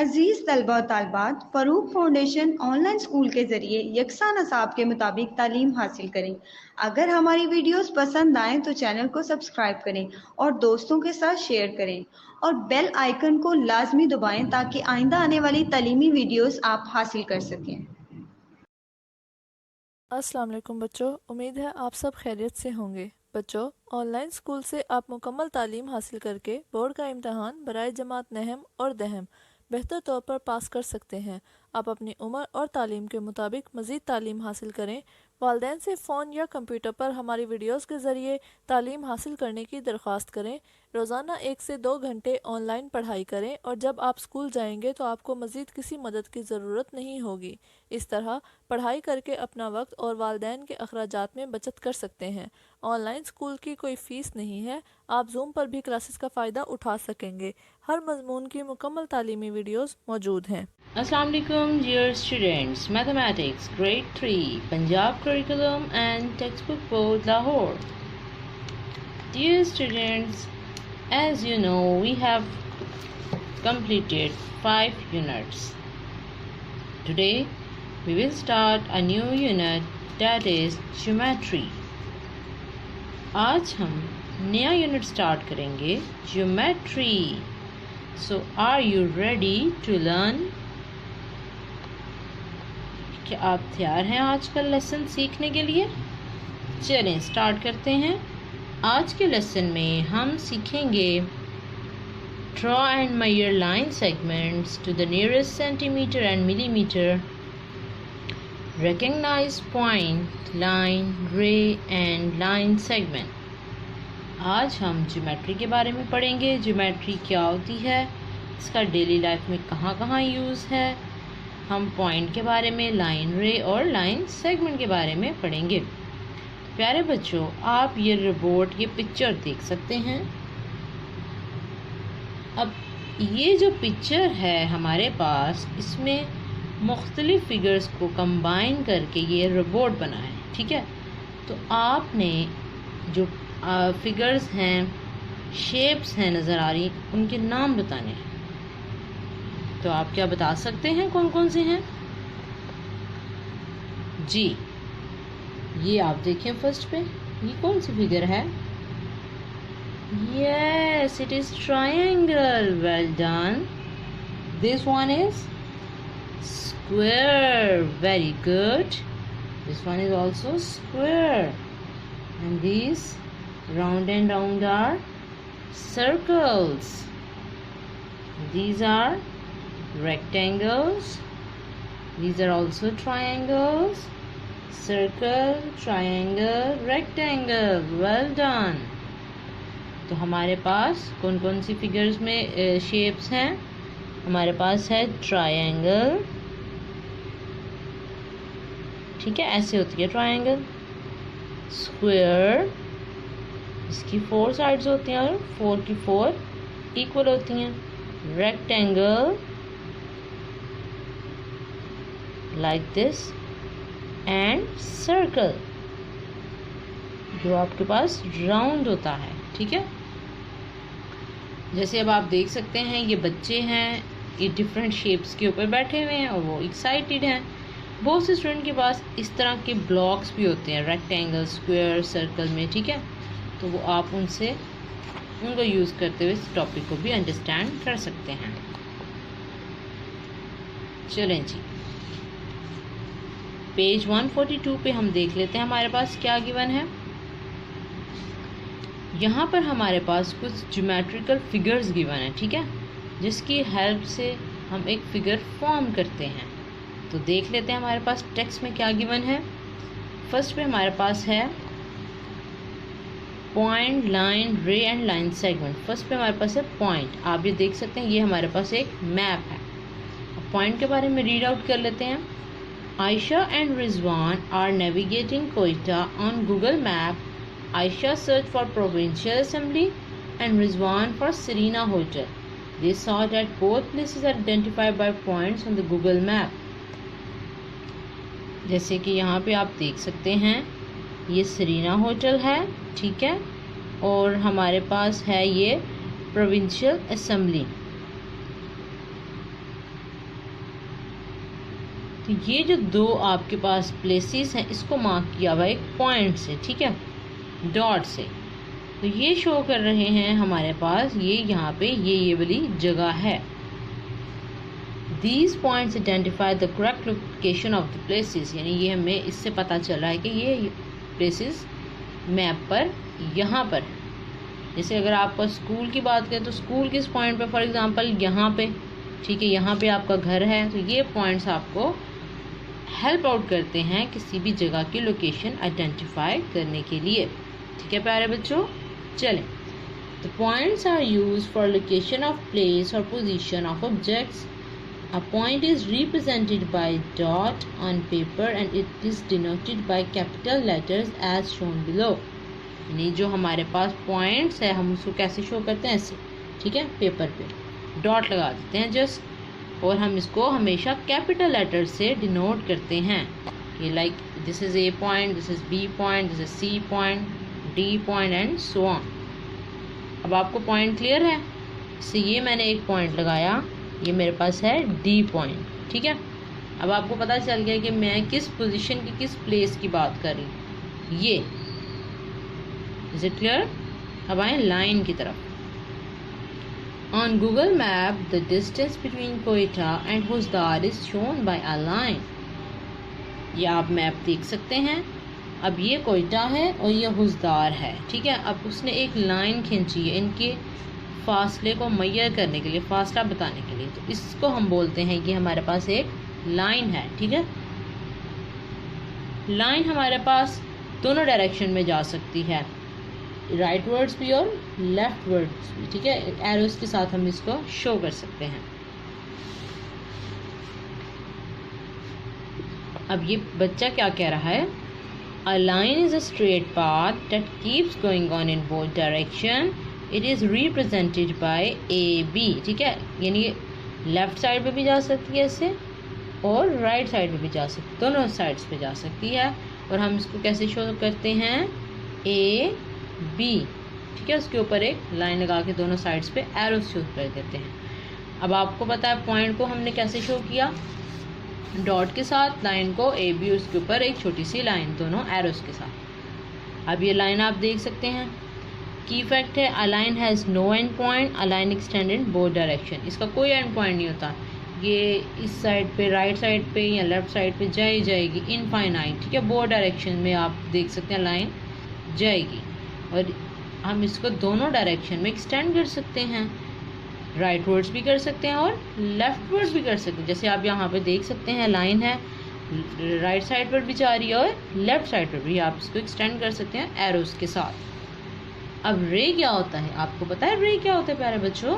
अजीज़ तलबा और तालबात, Farooq foundation online school के ज़रिए यकसा नसाब के मुताबिक तालीम हासिल करें। अगर हमारी वीडियोस पसंद आएँ तो चैनल को सब्सक्राइब करें और दोस्तों के साथ शेयर करें और बेल आइकन को लाजमी दबाएं ताकि आइंदा आने वाली तालीमी वीडियोस आप हासिल कर सकें। अस्सलाम वालेकुम बच्चों, उम्मीद है आप सब खैरियत से होंगे। बच्चों, ऑनलाइन स्कूल से आप मुकम्मल तालीम हासिल करके बोर्ड का इम्तहान बराए जमात नहम और दहम बेहतर तौर पर पास कर सकते हैं। आप अपनी उम्र और तालीम के मुताबिक मज़ीद तालीम हासिल करें। वालिदैन से फ़ोन या कंप्यूटर पर हमारी वीडियोस के ज़रिए तालीम हासिल करने की दरख्वास्त करें। रोज़ाना 1 से 2 घंटे ऑनलाइन पढ़ाई करें और जब आप स्कूल जाएंगे तो आपको मज़ीद किसी मदद की ज़रूरत नहीं होगी। इस तरह पढ़ाई करके अपना वक्त और वालिदैन के अखराजात में बचत कर सकते हैं। ऑनलाइन स्कूल की कोई फ़ीस नहीं है। आप जूम पर भी क्लासेस का फ़ायदा उठा सकेंगे। हर मजमून की मुकम्मल तालीमी वीडियोस मौजूद हैं। Assalamu alaikum dear students, Mathematics Grade 3 Punjab Curriculum and Textbook Board Lahore. Dear students, as you know, we have completed 5 units. Today we will start a new unit, that is Geometry. आज हम नया unit start करेंगे, Geometry. So are you ready to learn? क्या आप तैयार हैं आज का लेसन सीखने के लिए? चलें स्टार्ट करते हैं। आज के लेसन में हम सीखेंगे draw and measure line segments to the nearest centimetre and millimetre, recognise point, line, ray and line segment. आज हम ज्योमेट्री के बारे में पढ़ेंगे। ज्योमेट्री क्या होती है, इसका डेली लाइफ में कहाँ कहाँ यूज़ है। हम पॉइंट के बारे में, लाइन, रे और लाइन सेगमेंट के बारे में पढ़ेंगे। प्यारे बच्चों, आप ये रोबोट, ये पिक्चर देख सकते हैं। अब ये जो पिक्चर है हमारे पास, इसमें मुख्तलिफ फिगर्स को कंबाइन करके ये रोबोट बना है, ठीक है। तो आपने जो फिगर्स हैं, शेप्स हैं नज़र आ रही, उनके नाम बताने हैं। तो आप क्या बता सकते हैं कौन कौन से हैं? जी, ये आप देखें फर्स्ट पे, ये कौन सी फिगर है? Yes, it is triangle. Well done. This one is square. Very good. This one is also square and this round and round are circles. These are rectangles. These are also triangles. Circle, triangle, rectangle. Well done. तो हमारे पास कौन कौन सी figures में shapes हैं? हमारे पास है triangle, ठीक है, ऐसे होती है ट्रायंगल। स्क्वायर, इसकी 4 साइड्स होती हैं और 4 की 4 इक्वल होती हैं। Rectangle like this and circle, जो आपके पास राउंड होता है, ठीक है। जैसे अब आप देख सकते हैं, ये बच्चे हैं, ये डिफरेंट शेप्स के ऊपर बैठे हुए हैं और वो एक्साइटेड हैं। बहुत से स्टूडेंट के पास इस तरह के ब्लॉक्स भी होते हैं रेक्टेंगल, स्क्वायर, सर्कल में, ठीक है। तो वो आप उनको यूज़ करते हुए इस टॉपिक को भी अंडरस्टैंड कर सकते हैं। चलें जी, पेज 142 पे हम देख लेते हैं हमारे पास क्या गिवन है। यहाँ पर हमारे पास कुछ ज्योमेट्रिकल फिगर्स गिवन है, ठीक है, जिसकी हेल्प से हम एक फिगर फॉर्म करते हैं। तो देख लेते हैं हमारे पास टेक्स्ट में क्या गिवन है। फर्स्ट पे हमारे पास है point, line, ray and line segment. First पे हमारे पास है पॉइंट। आप ये देख सकते हैं, ये हमारे पास एक मैप है। पॉइंट के बारे में रीड आउट कर लेते हैं। Aisha and Rizwan are navigating Quetta on Google Map. Aisha searched for Provincial Assembly and Rizwan for Serena Hotel. They saw that both places are identified by points on the Google Map. जैसे कि यहाँ पे आप देख सकते हैं, ये Serena hotel है, ठीक है, और हमारे पास है ये प्रोविंशियल असेंबली। तो ये जो दो आपके पास प्लेसेस हैं इसको मार्क किया हुआ एक पॉइंट से, ठीक है, डॉट से। तो ये शो कर रहे हैं हमारे पास ये यहाँ पे ये वाली जगह है। These points identify the correct location of the places, यानी ये हमें इससे पता चल रहा है कि ये प्लेसेस मैप पर यहाँ पर। जैसे अगर आप स्कूल की बात करें तो स्कूल किस पॉइंट पे, फॉर एग्जांपल यहाँ पे, ठीक है, यहाँ पे आपका घर है। तो ये पॉइंट्स आपको हेल्प आउट करते हैं किसी भी जगह की लोकेशन आइडेंटिफाई करने के लिए। ठीक है प्यारे बच्चों, चलें। The points are used for location of place और position of objects. A point is represented by dot on paper and it is denoted by capital letters as shown below. यानी जो हमारे पास पॉइंट्स है हम उसको कैसे शो करते हैं, ऐसे, ठीक है, पेपर पे डॉट लगा देते हैं जस्ट, और हम इसको हमेशा कैपिटल लेटर से डिनोट करते हैं। ये like this is A point, this is B point, this is C point, D point and so on. अब आपको पॉइंट क्लियर है? इससे ये मैंने एक पॉइंट लगाया, ये मेरे पास है डी पॉइंट, ठीक है। अब आपको पता चल गया कि मैं किस पोजीशन की, किस प्लेस की बात कर रही हूँ। ये इज इट क्लियर? अब आए लाइन की तरफ। On Google map the distance between Quetta and Khuzdar is shown by a line. ये आप मैप देख सकते हैं। अब ये कोयटा है और ये हुसदार है, ठीक है। अब उसने एक लाइन खींची है इनके फासले को मैयर करने के लिए, फासला बताने के लिए। तो इसको हम बोलते हैं कि हमारे पास एक लाइन है, ठीक है। लाइन हमारे पास दोनों डायरेक्शन में जा सकती है, राइट वर्ड्स भी और लेफ्ट वर्ड्स भी, ठीक है। एरोस के साथ हम इसको शो कर सकते हैं। अब ये बच्चा क्या कह रहा है? A line is a straight path that keeps going on in both direction. It is represented by A B, ठीक है। यानी लेफ्ट साइड पे भी जा सकती है इससे और राइट साइड पे भी जा सकती, दोनों साइड्स पे जा सकती है। और हम इसको कैसे शो करते हैं? ए बी, ठीक है। उसके ऊपर एक लाइन लगा के दोनों साइड्स पे एरो शो कर देते हैं। अब आपको पता है पॉइंट को हमने कैसे शो किया? डॉट के साथ, लाइन को ए बी, उसके ऊपर एक छोटी सी लाइन, दोनों एरोस के साथ। अब ये लाइन आप देख सकते हैं। की फैक्ट है, a line has no end point, a line extended both direction. इसका कोई एंड पॉइंट नहीं होता, ये इस साइड पे, राइट साइड पे या लेफ्ट साइड पे जाएगी इनफाइनाइट, ठीक है। बोथ डायरेक्शन में आप देख सकते हैं लाइन जाएगी, और हम इसको दोनों डायरेक्शन में एक्सटेंड कर सकते हैं। राइट वर्ड्स भी कर सकते हैं और लेफ्ट वर्ड्स भी कर सकते हैं। जैसे आप यहाँ पे देख सकते हैं लाइन है, राइट साइड पर भी जा रही है और लेफ्ट साइड पर भी, आप इसको एक्सटेंड कर सकते हैं एरोस के साथ। अब रे क्या होता है? आपको पता है रे क्या होता है प्यारे बच्चों?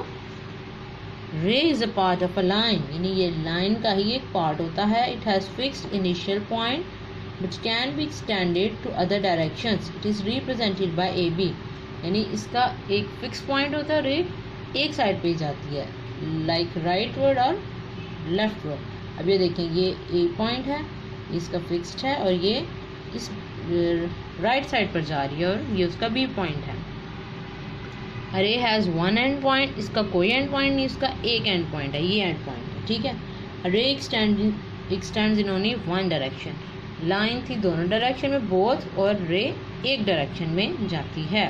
रे is a part of a line, यानी ये लाइन का ही एक पार्ट होता है। It has fixed initial point which can be extended to other directions. It is represented by AB, यानी इसका एक फिक्स पॉइंट होता है और एक साइड पे जाती है, लाइक राइट वर्ड और लेफ्ट वर्ड। अब ये देखें, ये ए पॉइंट है, इसका फिक्स्ड है, और ये इस राइट साइड पर जा रही है, और ये उसका बी पॉइंट है। अरे हैज़ वन एंड पॉइंट, इसका कोई एंड पॉइंट नहीं, इसका एक एंड पॉइंट है, ये एंड पॉइंट है, ठीक है। अरे x tends in only one direction. Line थी दोनों डायरेक्शन में बोथ, और रे एक डायरेक्शन में जाती है।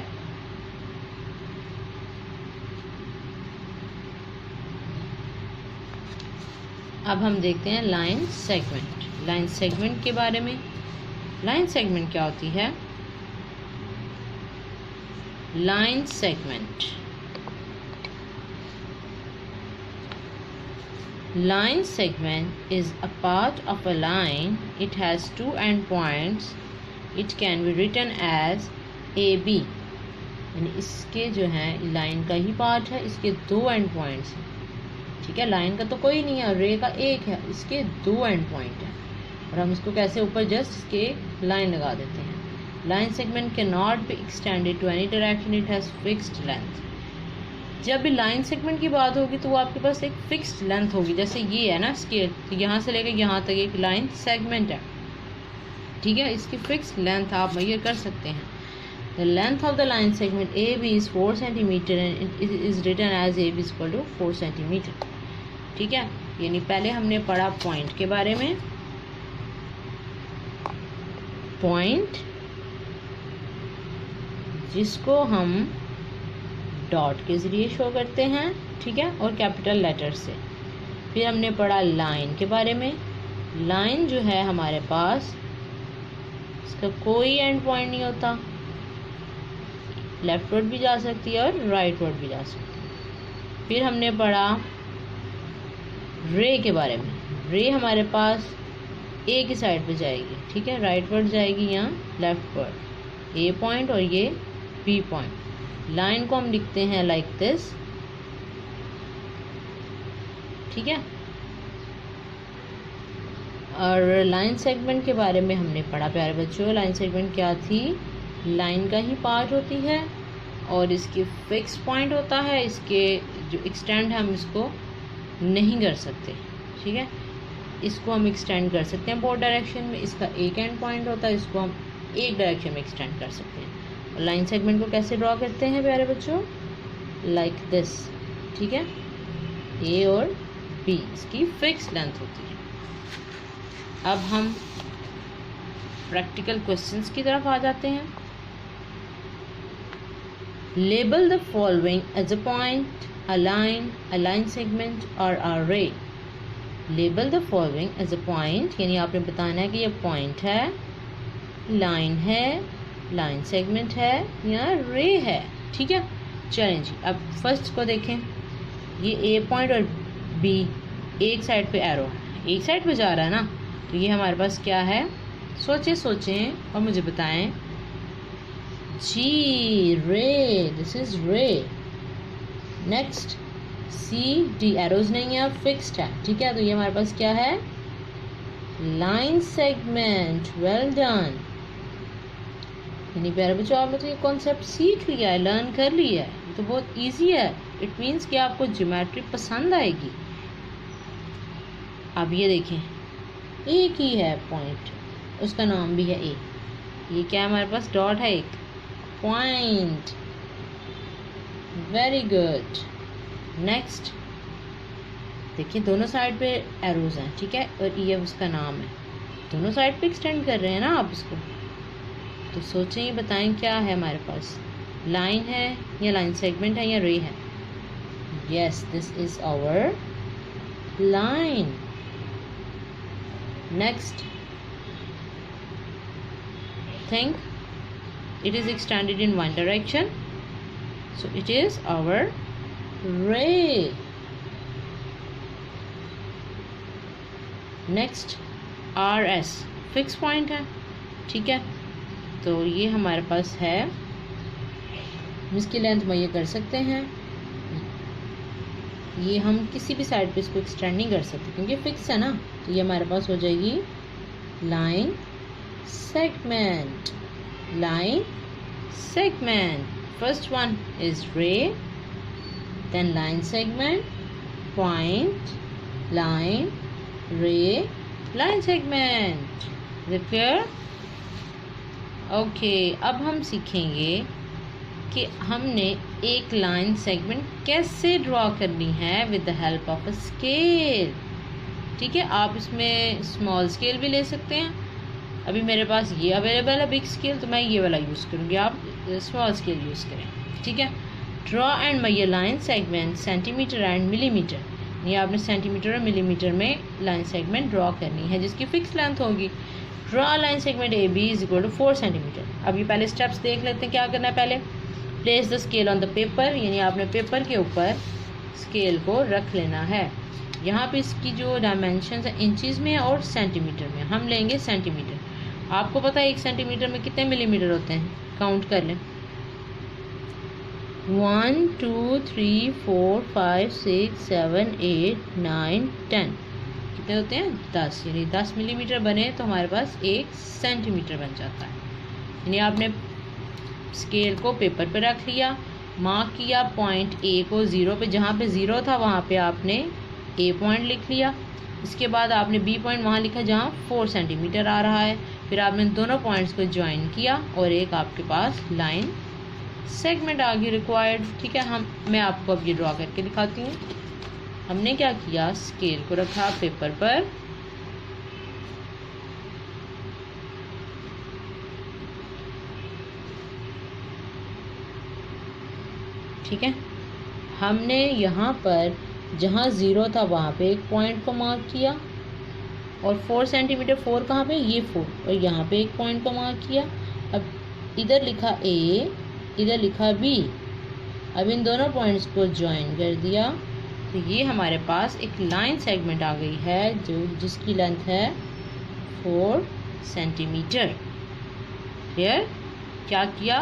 अब हम देखते हैं लाइन सेगमेंट। लाइन सेगमेंट के बारे में, लाइन सेगमेंट क्या होती है? Line segment, line segment is a part of a line. It has two endpoints. It can be written as AB, यानी इसके जो है लाइन का ही पार्ट है, इसके दो एंड पॉइंट्स हैं, ठीक है। लाइन का तो कोई नहीं है और रे का एक है, इसके दो एंड पॉइंट हैं, और हम इसको कैसे ऊपर जस्ट इसके लाइन लगा देते हैं। Line segment can not be extended to any direction, it has fixed length. जब भी लाइन सेगमेंट की बात होगी तो वो आपके पास एक फिक्स्ड लेंथ होगी। जैसे ये है ना स्केल, तो यहाँ से लेकर यहाँ तक एक लाइन सेगमेंट है, ठीक है। इसकी फिक्स्ड लेंथ आप मेजर कर सकते हैं। The length of the line segment A B is 4 centimetre and it is written as A B equal to 4 centimetre, ठीक है। यानी पहले हमने पढ़ा पॉइंट के बारे में, पॉइंट जिसको हम डॉट के ज़रिए शो करते हैं, ठीक है, और कैपिटल लेटर से। फिर हमने पढ़ा लाइन के बारे में। लाइन जो है हमारे पास, इसका कोई एंड पॉइंट नहीं होता, लेफ्टवर्ड भी जा सकती है और राइटवर्ड भी जा सकती है। फिर हमने पढ़ा रे के बारे में। रे हमारे पास ए की साइड पे जाएगी, ठीक है, राइटवर्ड जाएगी या लेफ्टवर्ड, ए पॉइंट और ये बी पॉइंट। लाइन को हम लिखते हैं लाइक दिस, ठीक है। और लाइन सेगमेंट के बारे में हमने पढ़ा प्यारे बच्चों। लाइन सेगमेंट क्या थी? लाइन का ही पार्ट होती है और इसकी फिक्स पॉइंट होता है, इसके जो एक्सटेंड हम इसको नहीं कर सकते, ठीक है। इसको हम एक्सटेंड कर सकते हैं बोथ डायरेक्शन में, इसका एक एंड पॉइंट होता है, इसको हम एक डायरेक्शन में एक्सटेंड कर सकते हैं। और लाइन सेगमेंट को कैसे ड्रॉ करते हैं प्यारे बच्चों? लाइक दिस, ठीक है। ए और बी इसकी फिक्स लेंथ होती है। अब हम प्रैक्टिकल क्वेश्चंस की तरफ आ जाते हैं। Label the following as a point, a line segment or a ray. Label the following as a point, यानी आपने बताना है कि ये पॉइंट है, लाइन है, लाइन सेगमेंट है या रे है, ठीक है। चलें जी, अब फर्स्ट को देखें। ये ए पॉइंट और बी एक साइड पे एरो है, एक साइड पे जा रहा है ना, तो ये हमारे पास क्या है? सोचें और मुझे बताएं। जी, रे, दिस इज रे। नेक्स्ट सी डी, एरोज नहीं है, फिक्स्ड है, ठीक है। तो ये हमारे पास क्या है? Line segment. Well done. यानी प्यारे बच्चों, आपने तो ये कॉन्सेप्ट सीख लिया है, लर्न कर लिया है, ये तो बहुत इजी है। इट मीन्स कि आपको ज्योमेट्री पसंद आएगी। अब ये देखें, एक ही है पॉइंट, उसका नाम भी है ए। ये क्या है हमारे पास? डॉट है, एक पॉइंट। Very good. नेक्स्ट देखिए, दोनों साइड पे एरोज हैं, ठीक है, और ये उसका नाम है। दोनों साइड पे एक्सटेंड कर रहे हैं ना आप इसको, तो सोचें, ये बताएं क्या है हमारे पास? लाइन है या लाइन सेगमेंट है या रे है? Yes, this is our line. Next think, it is extended in one direction, so it is our ray. next RS fix point है, ठीक है, तो ये हमारे पास है, इसकी लेंथ मुहैया कर सकते हैं। ये हम किसी भी साइड पे इसको एक्सटेंड नहीं कर सकते क्योंकि फिक्स है ना, तो ये हमारे पास हो जाएगी line segment. line segment, first one is ray, then line segment, point, line, ray, line segment. Is it clear? Okay, अब हम सीखेंगे कि हमने एक लाइन सेगमेंट कैसे ड्रॉ करनी है with the help of a scale, ठीक है। आप इसमें स्मॉल स्केल भी ले सकते हैं। अभी मेरे पास ये अवेलेबल है बिग स्केल, तो मैं ये वाला यूज़ करूँगी, आप स्मॉल स्केल यूज़ करें, ठीक है। Draw and measure line segment centimetre and millimetre, ये आपने सेंटीमीटर और मिलीमीटर में लाइन सेगमेंट ड्रॉ करनी है जिसकी फिक्स लेंथ होगी। Draw line segment A B is equal to 4 centimetre. अब ये पहले स्टेप्स देख लेते हैं क्या करना है। पहले place the scale on the paper, यानी आपने पेपर के ऊपर स्केल को रख लेना है। यहाँ पे इसकी जो डायमेंशन है इंचज़ में और सेंटीमीटर में, हम लेंगे सेंटीमीटर। आपको पता है 1 सेंटीमीटर में कितने मिलीमीटर होते हैं? काउंट कर लें। 1 2 3 4 5 6 7 8 9 10 कितने होते हैं? 10। यानी 10 मिलीमीटर बने तो हमारे पास 1 सेंटीमीटर बन जाता है। यानी आपने स्केल को पेपर पे रख लिया, मार्क किया पॉइंट ए को 0 पे, जहाँ पे 0 था वहाँ पे आपने ए पॉइंट लिख लिया। इसके बाद आपने बी पॉइंट वहाँ लिखा जहाँ 4 सेंटीमीटर आ रहा है। फिर आपने दोनों पॉइंट्स को ज्वाइन किया और एक आपके पास लाइन सेगमेंट आ गई रिक्वायर्ड, ठीक है। मैं आपको अब ये ड्रॉ करके दिखाती हूँ। हमने क्या किया, स्केल को रखा पेपर पर, ठीक है, हमने यहाँ पर जहाँ 0 था वहाँ पे एक पॉइंट को मार्क किया, और 4 सेंटीमीटर 4 कहाँ पे, ये 4, और यहाँ पे एक पॉइंट को मार्क किया। अब इधर लिखा A, इधर लिखा B, अब इन दोनों पॉइंट्स को ज्वाइन कर दिया, तो ये हमारे पास एक लाइन सेगमेंट आ गई है जिसकी लेंथ है 4 सेंटीमीटर। क्लियर? क्या किया,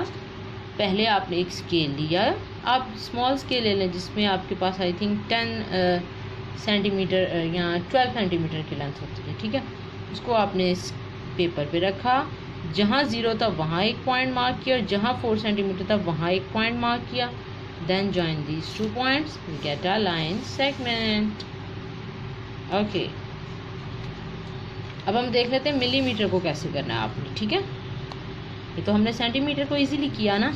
पहले आपने एक स्केल लिया, आप स्मॉल स्केल ले लें जिसमें आपके पास आई थिंक 10 सेंटीमीटर या 12 सेंटीमीटर की लेंथ होती है। ठीक है, उसको आपने इस पेपर पे रखा, जहाँ 0 था वहाँ एक पॉइंट मार्क किया, और जहाँ 4 सेंटीमीटर था वहाँ एक पॉइंट मार्क किया। Then join these 2 points, we get a line segment. Okay, अब हम देख लेते हैं मिलीमीटर को कैसे करना है आपने। ठीक है, ये तो हमने सेंटीमीटर को इजीली किया ना,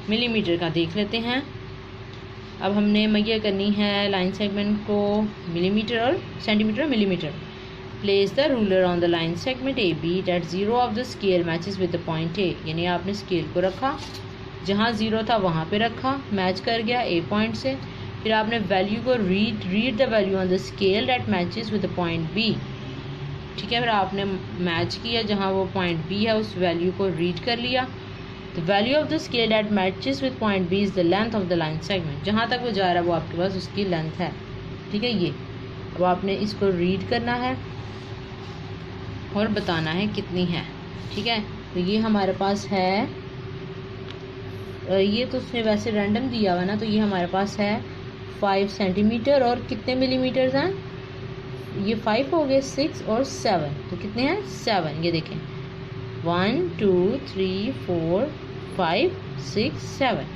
मिलीमीटर का देख लेते हैं। अब हमने मैया करनी है लाइन सेगमेंट को मिलीमीटर और सेंटीमीटर और millimetre. Place the ruler on the line segment A B that 0 of the scale matches with the point A, यानी आपने स्केल को रखा, जहाँ 0 था वहाँ पे रखा, मैच कर गया ए पॉइंट से। फिर आपने वैल्यू को read the value on the scale that matches with the point B. ठीक है, फिर आपने मैच किया, जहाँ वो पॉइंट बी है उस वैल्यू को रीड कर लिया। The value of the scale that matches with point B is the length of the line segment, जहाँ तक वो जा रहा है वो आपके पास उसकी लेंथ है। ठीक है, ये अब आपने इसको रीड करना है और बताना है कितनी है। ठीक है, तो ये हमारे पास है, ये तो उसने वैसे रैंडम दिया हुआ ना, तो ये हमारे पास है 5 सेंटीमीटर, और कितने मिलीमीटर्स हैं, ये 5 हो गए, 6 और 7, तो कितने हैं 7। ये देखें 1 2 3 4 5 6 7।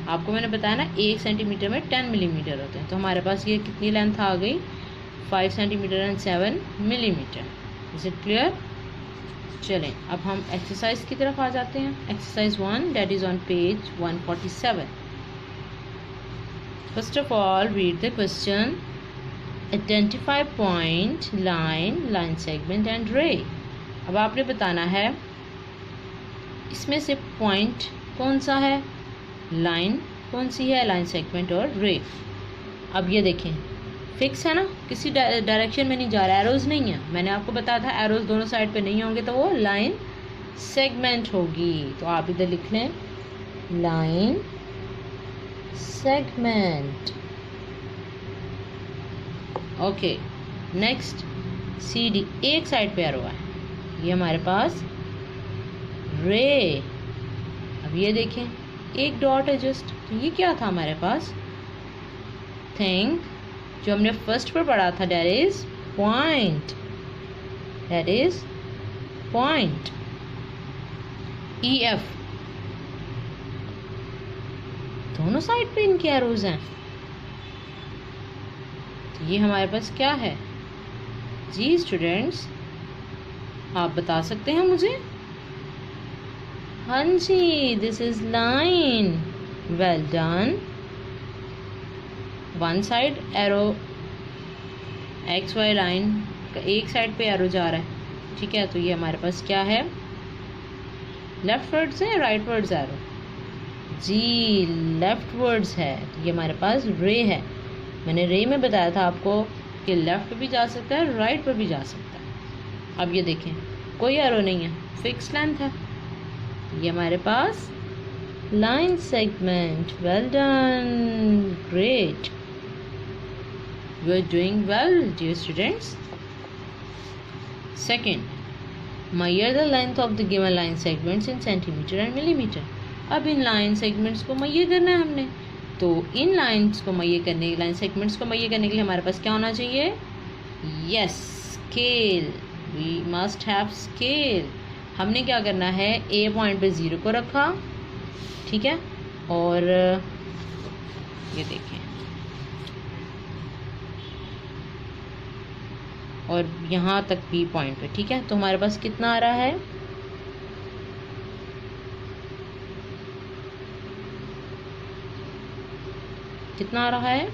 आपको मैंने बताया ना 1 सेंटीमीटर में 10 मिलीमीटर होते हैं, तो हमारे पास ये कितनी लेंथ आ गई, 5 centimetre and 7 millimetre. Is it clear? चलें, अब हम एक्सरसाइज की तरफ आ जाते हैं। Exercise 1 that is on page 147। First of all read the question, identify point, line, line segment and रे। अब आपने बताना है इसमें से पॉइंट कौन सा है, लाइन कौन सी है, लाइन सेगमेंट और रे। अब ये देखें फिक्स है ना, किसी डायरेक्शन में नहीं जा रहा, एरोज नहीं है। मैंने आपको बताया था एरोज दोनों साइड पे नहीं होंगे तो वो लाइन सेगमेंट होगी। तो आप इधर लिख लें line segment. Okay, next C D, एक साइड पे एरो है, ये हमारे पास रे। अब ये देखें एक डॉट है जस्ट, तो ये क्या था हमारे पास, थिंक जो हमने फर्स्ट पर पढ़ा था, that is point, that is point E F. दोनों साइड पे इनके एरोज हैं, तो ये हमारे पास क्या है जी स्टूडेंट्स, आप बता सकते हैं मुझे? हाँ जी, this is line, well done. One side arrow X Y line का एक साइड पे एरो जा रहा है। ठीक है, तो ये हमारे पास क्या है, लेफ्ट वर्ड्स है राइट वर्ड्स एरो, जी लेफ्ट वर्ड्स है, तो ये हमारे पास रे है। मैंने रे में बताया था आपको कि लेफ्ट पे भी जा सकता है, राइट पर भी जा सकता है। अब ये देखें कोई एरो नहीं है, फिक्स लेंथ है, ये हमारे पास line segment. Well done, great, you are doing well dear students. Second, measure the length of the given line segments in centimeter and millimeter. अब इन लाइन सेगमेंट्स को measure करना है हमने, तो इन लाइन्स को measure करने, लाइन सेगमेंट्स को measure करने के लिए हमारे पास क्या होना चाहिए, yes scale, we must have scale। हमने क्या करना है, ए पॉइंट पे 0 को रखा, ठीक है, और ये देखें, और यहाँ तक बी पॉइंट पे, ठीक है, तो हमारे पास कितना आ रहा है, कितना आ रहा है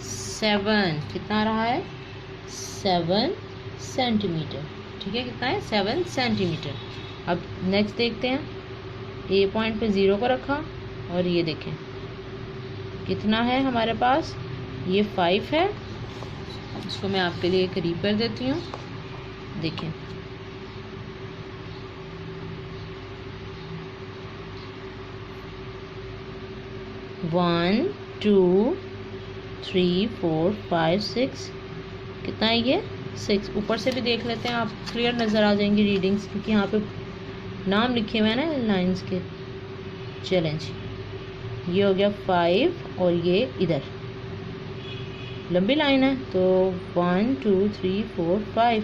7, कितना आ रहा है 7 सेंटीमीटर। ठीक है, कितना है 7 सेंटीमीटर। अब नेक्स्ट देखते हैं, ए पॉइंट पे 0 को रखा और ये देखें कितना है हमारे पास, ये 5 है। इसको मैं आपके लिए करीब कर देती हूँ, देखें वन टू 3 4 5 6, कितना है ये 6। ऊपर से भी देख लेते हैं, आप क्लियर नज़र आ जाएंगी रीडिंग्स, क्योंकि यहाँ पे नाम लिखे हुए हैं ना लाइंस के। चैलेंज ये हो गया 5 और ये इधर लंबी लाइन है, तो 1 2 3 4 5,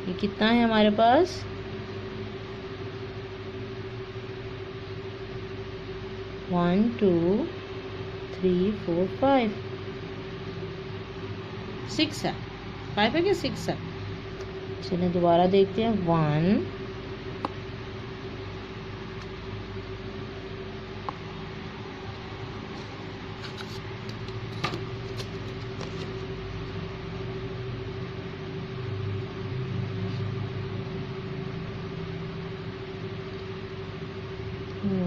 ये कितना है हमारे पास 1 2 3 4 5 6 है, 5 है कि 6 है। चलिए दोबारा देखते हैं 1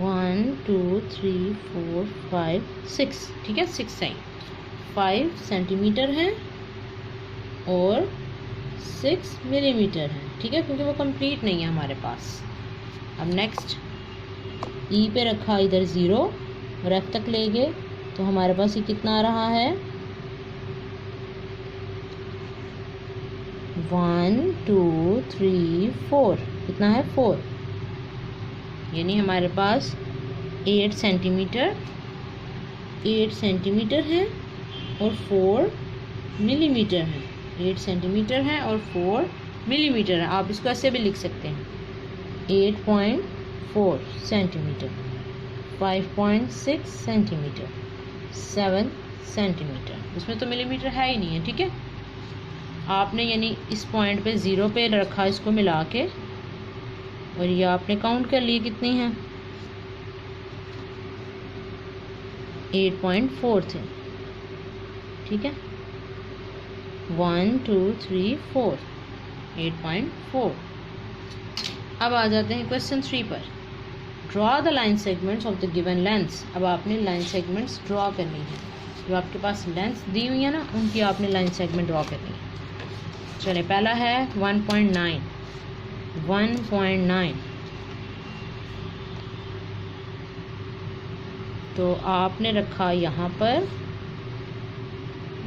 1 2 3 4 5 6, ठीक है 6 है, 5 सेंटीमीटर है और 6 मिलीमीटर है, ठीक है, क्योंकि वो कंप्लीट नहीं है हमारे पास। अब नेक्स्ट ई पे रखा इधर 0 और एफ तक ले गए, तो हमारे पास ये कितना आ रहा है 1 2 3 4, कितना है 4, यानी हमारे पास 8 सेंटीमीटर है और 4 मिलीमीटर है, 8 सेंटीमीटर है और 4 मिलीमीटर है। आप इसको ऐसे भी लिख सकते हैं 8.4 सेंटीमीटर, 5.6 सेंटीमीटर, 7 सेंटीमीटर, इसमें तो मिलीमीटर है ही नहीं है, ठीक है। आपने यानी इस पॉइंट पे 0 पे रखा इसको मिला के, और ये आपने काउंट कर लिए कितनी है 8.4 थे, ठीक है 1 2 3 4 8.4। अब आ जाते हैं क्वेश्चन 3 पर। Draw the line segments of the given lengths. अब आपने लाइन सेगमेंट्स ड्रॉ करनी है, जो आपके पास लेंथ दी हुई है ना उनकी आपने लाइन सेगमेंट ड्रॉ करनी है। चलिए पहला है 1.9, तो आपने रखा यहाँ पर,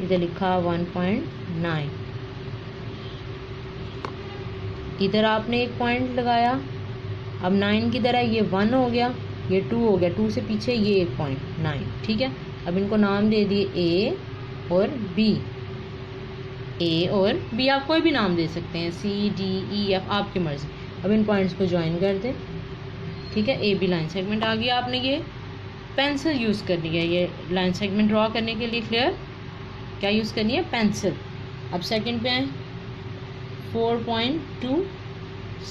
इधर लिखा 1.9, इधर आपने एक पॉइंट लगाया। अब 9 किधर है, ये 1 हो गया, ये 2 हो गया, 2 से पीछे ये एक पॉइंट 9, ठीक है। अब इनको नाम दे दिए ए और बी, ए और बी आप कोई भी नाम दे सकते हैं, सी डी ई एफ आपकी मर्जी। अब इन पॉइंट्स को ज्वाइन कर दें, ठीक है, ए बी लाइन सेगमेंट आ गया। आपने ये पेंसिल यूज़ करनी है ये लाइन सेगमेंट ड्रॉ करने के लिए, क्लियर, क्या यूज़ करनी है पेंसिल। अब सेकंड पे आए 4.2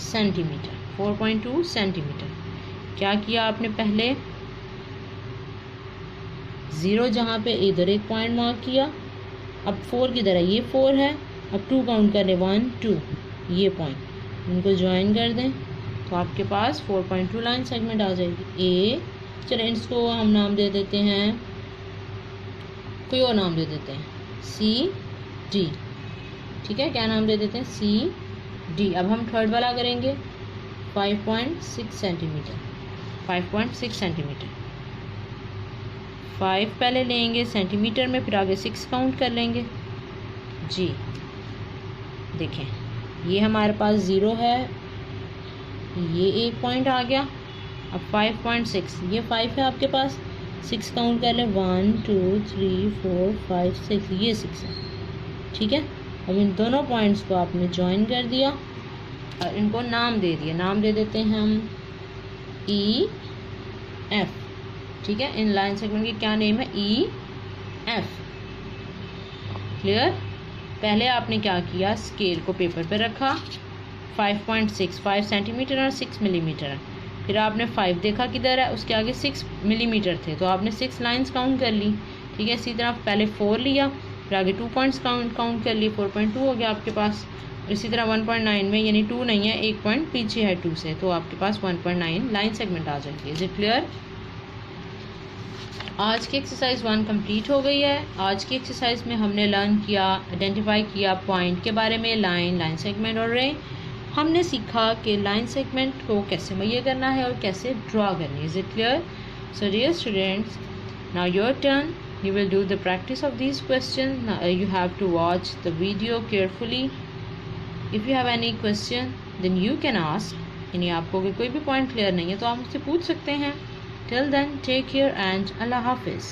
सेंटीमीटर, 4.2 सेंटीमीटर। क्या किया आपने, पहले 0 जहाँ पे इधर एक पॉइंट मार्क किया, अब 4 किधर है, ये 4 है, अब 2 काउंट कर लें 1 2, ये पॉइंट इनको ज्वाइन कर दें, तो आपके पास 4.2 लाइन सेगमेंट आ जाएगी। ए, चलिए इसको हम नाम दे देते हैं, कोई और नाम दे देते हैं, सी डी, ठीक है, क्या नाम दे देते हैं, सी डी। अब हम थर्ड वाला करेंगे 5.6 सेंटीमीटर, 5.6 सेंटीमीटर, 5 पहले लेंगे सेंटीमीटर में, फिर आगे 6 काउंट कर लेंगे जी। देखें ये हमारे पास 0 है, ये एक पॉइंट आ गया। अब 5.6, ये 5 है आपके पास, 6 काउंट कर लें 1 2 3 4 5 6, ये 6 है, ठीक है। अब इन दोनों पॉइंट्स को आपने ज्वाइन कर दिया और इनको नाम दे दिया, नाम दे देते हैं हम ई एफ, ठीक है। इन लाइन सेगमेंट की क्या नेम है, ई एफ, क्लियर। पहले आपने क्या किया, स्केल को पेपर पे रखा, 5.6 5 सेंटीमीटर और 6 मिलीमीटर है। फिर आपने 5 देखा किधर है, उसके आगे 6 मिलीमीटर थे, तो आपने 6 लाइंस काउंट कर ली, ठीक है। इसी तरह पहले 4 लिया, फिर आगे 2 पॉइंट्स काउंट कर लिए, 4.2 हो गया आपके पास। इसी तरह 1.9 में यानी 2 नहीं है, एक पॉइंट पीछे है 2 से, तो आपके पास 1.9 लाइन सेगमेंट आ जाएगी। Is it clear. आज की एक्सरसाइज 1 कंप्लीट हो गई है। आज की एक्सरसाइज में हमने लर्न किया, आइडेंटिफाई किया पॉइंट के बारे में, लाइन सेगमेंट और रे। हमने सीखा कि लाइन सेगमेंट को कैसे मुहैया करना है और कैसे ड्रॉ करनी है। Is it clear? So dear students, now your turn. You will do the practice of these questions. Now, you have to watch the video carefully. If you have any question, then you can ask. यानी आपको अगर कोई भी point clear नहीं है तो आप मुझसे पूछ सकते हैं. Till then, take care and Allah Hafiz.